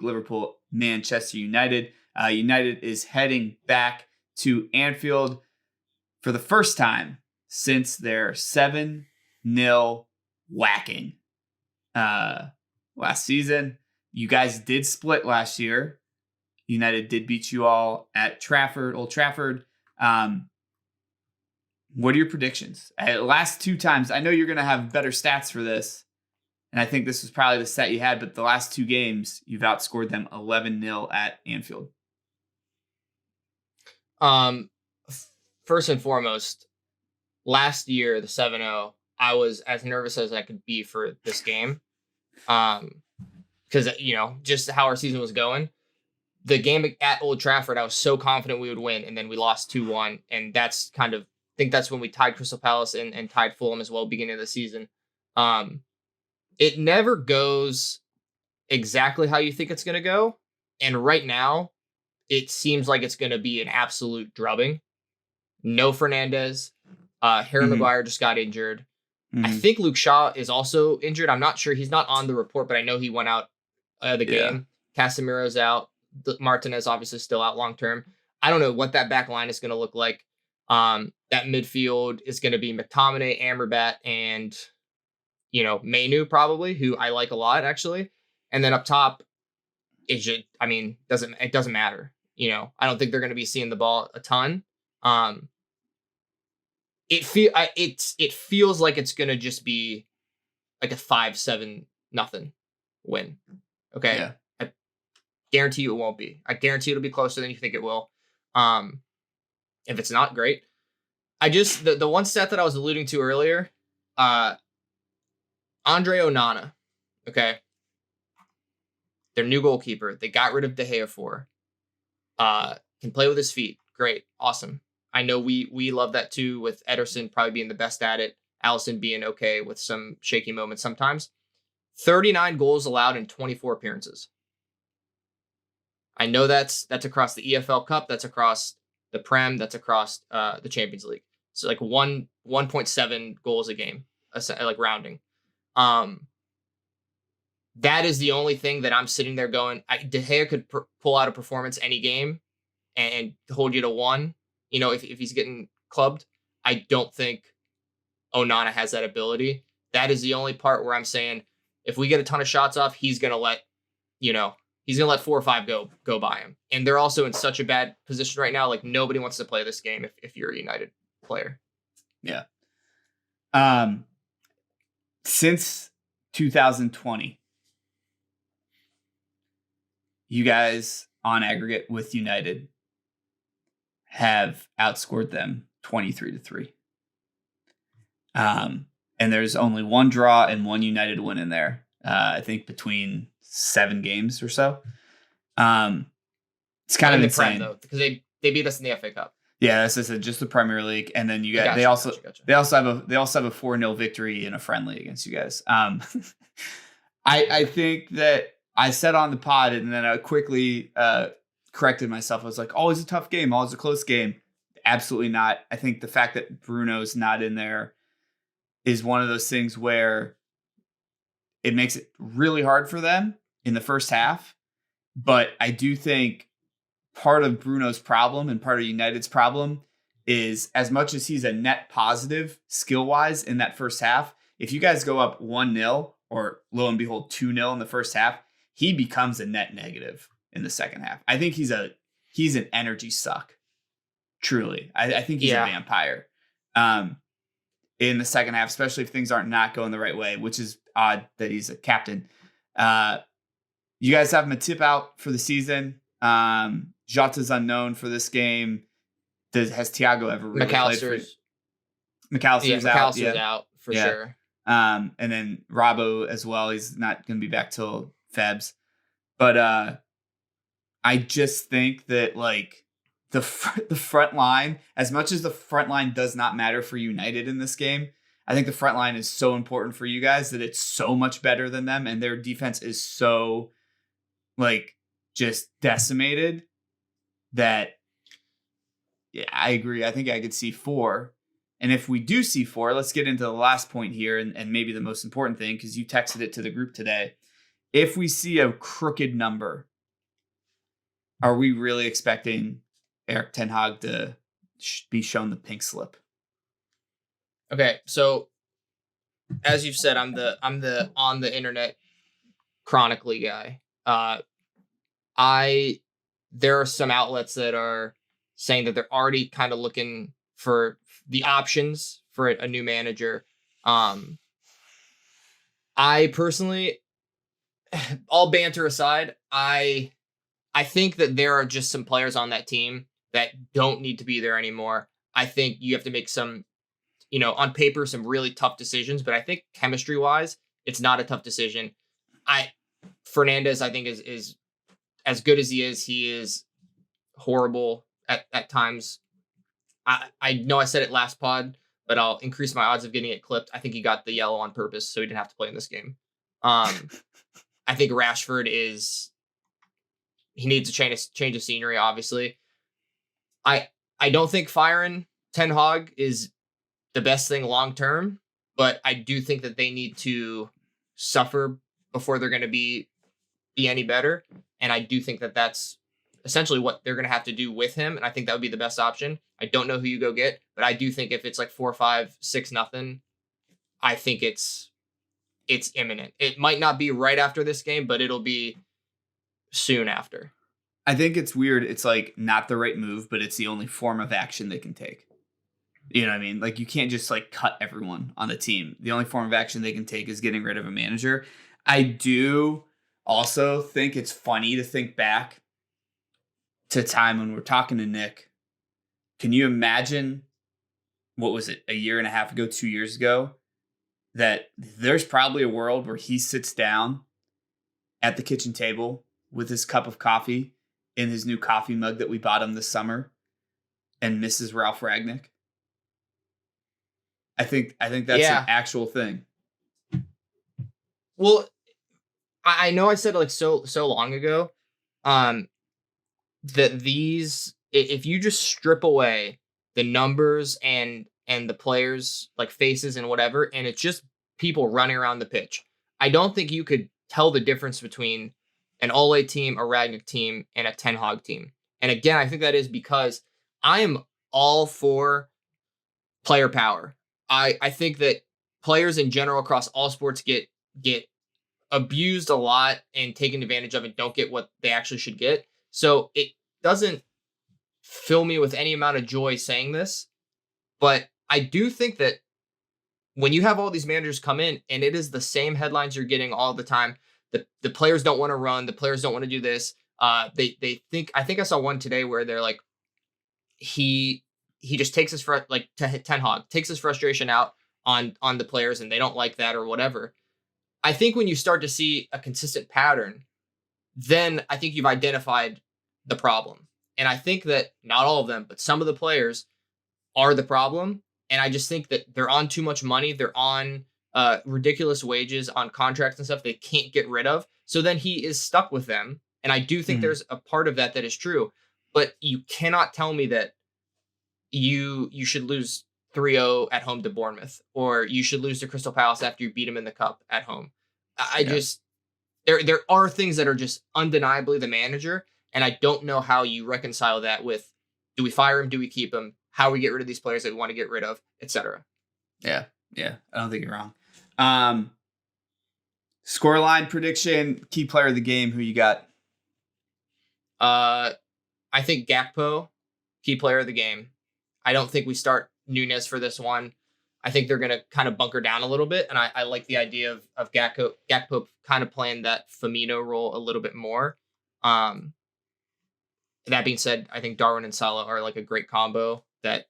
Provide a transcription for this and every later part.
Liverpool, Manchester United. United is heading back to Anfield for the first time since their 7-0 whacking last season. You guys did split last year. United did beat you all at Old Trafford. What are your predictions? Last 2 times, I know you're going to have better stats for this, and I think this was probably the stat you had, but the last 2 games, you've outscored them 11-0 at Anfield. First and foremost, last year, the 7-0, I was as nervous as I could be for this game. Because, just how our season was going. The game at Old Trafford, I was so confident we would win, and then we lost 2-1. And that's I think that's when we tied Crystal Palace and tied Fulham as well, beginning of the season. It never goes exactly how you think it's going to go. And right now, it seems like it's going to be an absolute drubbing. No Fernandez. Harry Maguire just got injured. I think Luke Shaw is also injured. I'm not sure. He's not on the report, but I know he went out of the game. Casemiro's out. Martinez obviously still out long term. I don't know what that back line is going to look like. That midfield is going to be McTominay, Amrabat, and Mainu probably, who I like a lot actually. And then up top, it doesn't matter. I don't think they're going to be seeing the ball a ton. It feels like it's going to just be like a 5-7 nothing win. Okay. Yeah. I guarantee you it won't be. I guarantee it'll be closer than you think it will. If it's not, great. The one stat that I was alluding to earlier, Andre Onana, okay? Their new goalkeeper. They got rid of De Gea for. Can play with his feet. Great. Awesome. I know we love that too, with Ederson probably being the best at it. Alisson being okay with some shaky moments sometimes. 39 goals allowed in 24 appearances. I know that's across the EFL Cup. That's across the Prem. That's across the Champions League. So like 1.7 goals a game, like rounding. That is the only thing that I'm sitting there going, De Gea could pull out a performance any game and hold you to 1. If he's getting clubbed. I don't think Onana has that ability. That is the only part where I'm saying, if we get a ton of shots off, he's gonna let 4 or 5 go by him. And they're also in such a bad position right now. Like, nobody wants to play this game if you're a United player. Yeah. Since 2020, you guys on aggregate with United have outscored them 23-3. And there's only 1 draw and 1 United win in there. I think between 7 games or so. It's kind of insane, though, because they beat us in the FA Cup. Yeah, that's just the Premier League, and then you guys they also have a 4-0 victory in a friendly against you guys. I think that I said on the pod, and then I quickly corrected myself. I was like, always a tough game, always a close game. Absolutely not. I think the fact that Bruno's not in there is one of those things where it makes it really hard for them in the first half. But I do think part of Bruno's problem and part of United's problem is, as much as he's a net positive skill-wise in that first half, if you guys go up 1-0 or lo and behold 2-0 in the first half, he becomes a net negative in the second half. I think he's an energy suck. Truly. I think he's a vampire in the second half, especially if things aren't not going the right way, which is odd that he's a captain. You guys have Matip out for the season. Jota's unknown for this game. Has Thiago ever really played for McAllister's out? McAllister's out for sure. And then Robbo as well. He's not going to be back till Febs. But I just think that like the front line, as much as the front line does not matter for United in this game, I think the front line is so important for you guys that it's so much better than them, and their defense is so like just decimated that I agree. I think I could see 4. And if we do see 4, let's get into the last point here and maybe the most important thing, because you texted it to the group today. If we see a crooked number Are we really expecting Erik Ten Hag to be shown the pink slip? Okay, so as you've said, I'm the on the internet chronically guy. There are some outlets that are saying that they're already kind of looking for the options for a new manager. I personally, all banter aside, I think that there are just some players on that team that don't need to be there anymore. I think you have to make some, on paper, some really tough decisions, but I think chemistry wise, it's not a tough decision. Fernandez, I think, is as good as he is horrible at times. I know I said it last pod, but I'll increase my odds of getting it clipped. I think he got the yellow on purpose so he didn't have to play in this game. I think Rashford he needs a change of scenery, obviously. I don't think firing Ten Hag is the best thing long term, but I do think that they need to suffer before they're going to be any better. And I do think that that's essentially what they're going to have to do with him. And I think that would be the best option. I don't know who you go get, but I do think if it's like 4-5, 6-0, I think it's imminent. It might not be right after this game, but it'll be soon after. I think it's weird. It's like not the right move, but it's the only form of action they can take. You know what I mean? Like you can't just like cut everyone on the team. The only form of action they can take is getting rid of a manager. I do also think it's funny to think back to time when we're talking to Nick. Can you imagine, what was it, a year and a half ago, 2 years ago, that there's probably a world where he sits down at the kitchen table with his cup of coffee in his new coffee mug that we bought him this summer and misses Ralph Ragnick? I think that's an actual thing. Well, I know I said it like so long ago, that if you just strip away the numbers and the players like faces and whatever, and it's just people running around the pitch, I don't think you could tell the difference between an Ole team, a Ragnick team, and a Ten Hag team. And again, I think that is because I am all for player power. I think that players in general across all sports get abused a lot and taken advantage of and don't get what they actually should get. So it doesn't fill me with any amount of joy saying this, but I do think that when you have all these managers come in and it is the same headlines you're getting all the time, the players don't want to run, the players don't want to do this. They think, I think I saw one today where they're like, he just takes his Ten Hag takes his frustration out on the players and they don't like that or whatever. I think when you start to see a consistent pattern, then I think you've identified the problem. And I think that not all of them, but some of the players are the problem. And I just think that they're on too much money. They're on ridiculous wages, on contracts and stuff they can't get rid of. So then he is stuck with them. And I do think there's a part of that is true. But you cannot tell me that you should lose 3-0 at home to Bournemouth, or you should lose to Crystal Palace after you beat them in the cup at home. Just there are things that are just undeniably the manager, and I don't know how you reconcile that with, do we fire him, do we keep him, how we get rid of these players that we want to get rid of, etc. Yeah, I don't think you're wrong. Scoreline prediction, key player of the game, who you got? I think Gakpo, key player of the game. I don't think we start Nunez for this one. I think they're going to kind of bunker down a little bit. And I like the idea of Gakpo kind of playing that Firmino role a little bit more. That being said, I think Darwin and Salah are like a great combo that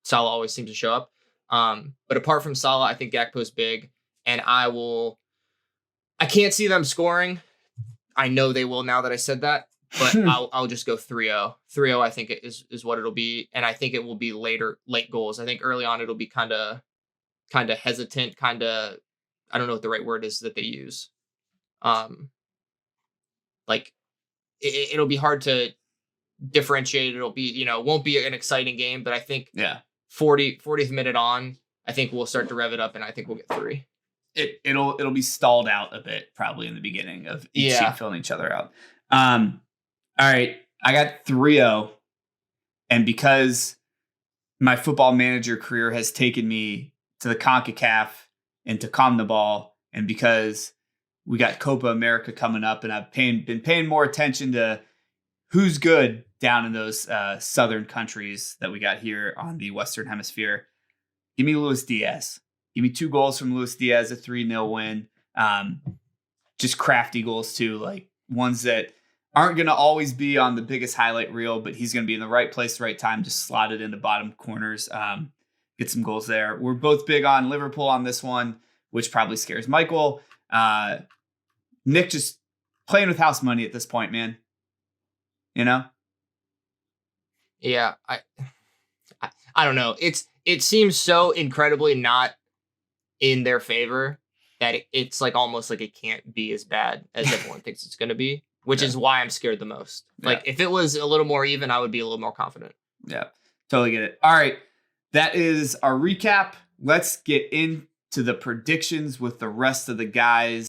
Salah always seems to show up. But apart from Salah, I think Gakpo's big. And I can't see them scoring. I know they will now that I said that. But I'll just go 3-0. 3-0, I think is what it'll be, and I think it will be late goals. I think early on it'll be kind of hesitant, I don't know what the right word is that they use. Like it'll be hard to differentiate. It'll be, won't be an exciting game, but I think 40th minute on, I think we'll start to rev it up, and I think we'll get 3. It'll be stalled out a bit probably in the beginning of each team filling each other out. All right. I got 3-0. And because my football manager career has taken me to the CONCACAF and to CONMEBOL, and because we got Copa America coming up, and I've been paying more attention to who's good down in those southern countries that we got here on the Western Hemisphere. Give me Luis Diaz. Give me 2 goals from Luis Diaz, a 3-0 win. Just crafty goals too, like ones that aren't going to always be on the biggest highlight reel, but he's going to be in the right place, right time, just slot it in the bottom corners, get some goals there. We're both big on Liverpool on this one, which probably scares Michael. Nick just playing with house money at this point, man. You know? Yeah, I don't know. It seems so incredibly not in their favor that it's like almost like it can't be as bad as everyone thinks it's going to be, which is why I'm scared the most. Like if it was a little more even, I would be a little more confident. Yeah, totally get it. All right. That is our recap. Let's get into the predictions with the rest of the guys.